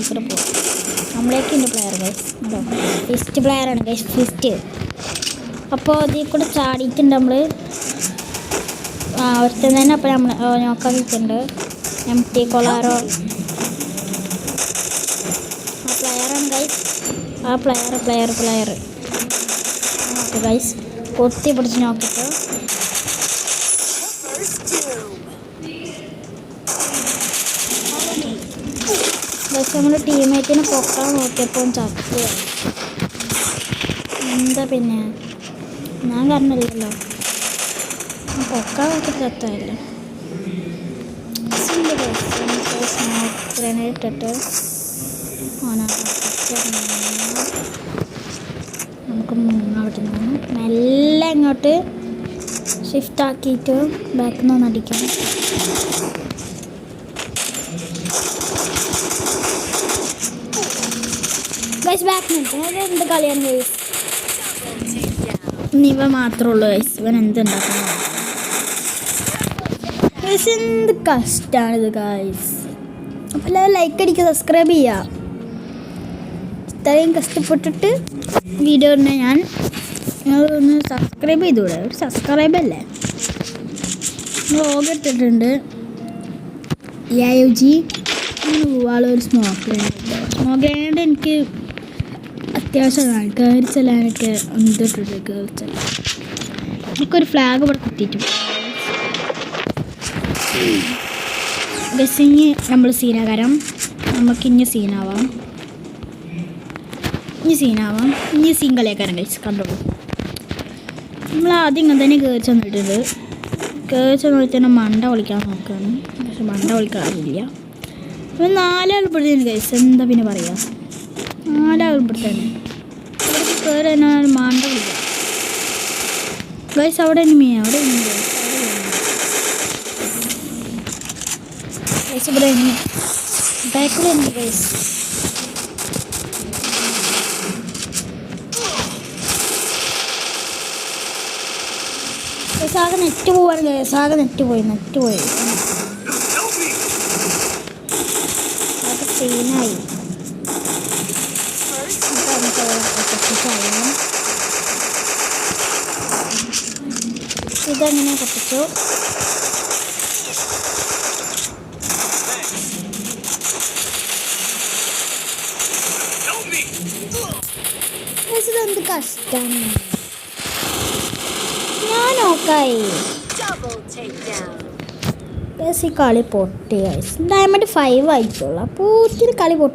ഇവിടെ പോവാം. നമ്മളേക്ക് ഉണ്ട് പ്ലെയർ ഗൈസ്. അതോ ഫിസ്റ്റ് പ്ലെയറാണ് ഗൈസ്, ഫിസ്റ്റ്. അപ്പോൾ അതിൽ കൂടെ ചാടിയിട്ടുണ്ട് നമ്മൾ. ഒരുത്തൻ തന്നെ. അപ്പോൾ നമ്മൾ നോക്കാൻ നിൽക്കുന്നുണ്ട്. MT കൊളാറോ ആ പ്ലെയറാണ് ഗൈസ്. ആ പ്ലെയർ ഓക്കെ ഗൈസ്, പൊത്തി പിടിച്ച് നോക്കിയിട്ട് ഗൈസ് നമ്മുടെ ടീമേറ്റിനെ പൊക്കാൻ നോക്കിയപ്പോൾ ചത്തു. എന്താ പിന്നെ ഞാൻ കാരണമല്ലല്ലോ, പൊക്കാൻ നോക്കിയിട്ട് ചത്തല്ല. ഗ്രനേഡ് ഇട്ടിട്ട് നമുക്ക് അവിടെ നിന്ന് മെല്ലെ ഇങ്ങോട്ട് ഷിഫ്റ്റ് ആക്കിയിട്ട് ബാക്കിൽ നിന്ന് അടിക്കണം. ഗൈസ് ബാക്ക് നിൽക്കും. എന്ത് കളിയാണ് ഗൈസ്, ഇവ മാത്രമേ ഉള്ളൂ ഗൈസ്. ഇവൻ എന്തുണ്ടാക്കണം ഗൈസ്, എന്ത് കഷ്ടമാണിത് ഗൈസ്. അപ്പോൾ എല്ലാവരും ലൈക്ക് അടിക്കുക, സബ്സ്ക്രൈബ് ചെയ്യുക. ഇത്രയും കഷ്ടപ്പെട്ടിട്ട് വീഡിയോ ഇടുന്ന നിങ്ങളൊന്ന് സബ്സ്ക്രൈബ് ചെയ്തുകൂടെ? ഒരു സബ്സ്ക്രൈബ് അല്ലേ. വ്ളോഗ് ഇട്ടിട്ടുണ്ട്. AUG അങ്ങനെ പോവാളൊരു സ്മോക്ക് ഗ്രനേഡ് എനിക്ക് അത്യാവശ്യമാണ്. കയറി ചെല്ലാനൊക്കെ എന്തിട്ടുണ്ട് കയറി ചെല്ലാൻ. എനിക്കൊരു ഫ്ലാഗ് ഇവിടെ കുത്തിയിട്ടു. ബസ്സിങ് നമ്മൾ സീനാകാരം. നമുക്കിഞ്ഞ് സീനാവാം. ഇനി സീൻ കളിയാക്കാരം കഴിച്ച് കണ്ടോളൂ. നമ്മൾ ആദ്യം ഇങ്ങനെ തന്നെ കയറി ചെന്നിട്ടുണ്ട്. കയറി ചെന്നിട്ട് തന്നെ മണ്ട വിളിക്കാൻ നോക്കുകയാണ്. പക്ഷെ മണ്ട വിളിക്കാറില്ല. അപ്പോൾ 4 ആൾ പെടുത്തേന് കഴിച്ച് എന്താ പിന്നെ പറയുക. 4 ആൾ പെടുത്തേനെ അവിടെ കയറി തന്നെ മണ്ട വിളിക്കാം ഗൈസ്. അവിടെ അവിടെ ഇവിടെ ബാക്കിൽ ഗൈസ്. ആകെ നെറ്റ് പോവാണ് ഗൈസ്. ആകെ നെറ്റ് പോയി ആകെ സീനായി. ഇതെങ്ങനെ കത്തിച്ചു. ഇതെന്ത് കഷ്ടാണ്. ഞാൻ നോക്കായി ഈ കളി പൊട്ടി. ഡയമണ്ട് 5 ആയിട്ടുള്ളൂ. അപ്പോൾ കളി പൊട്ടി.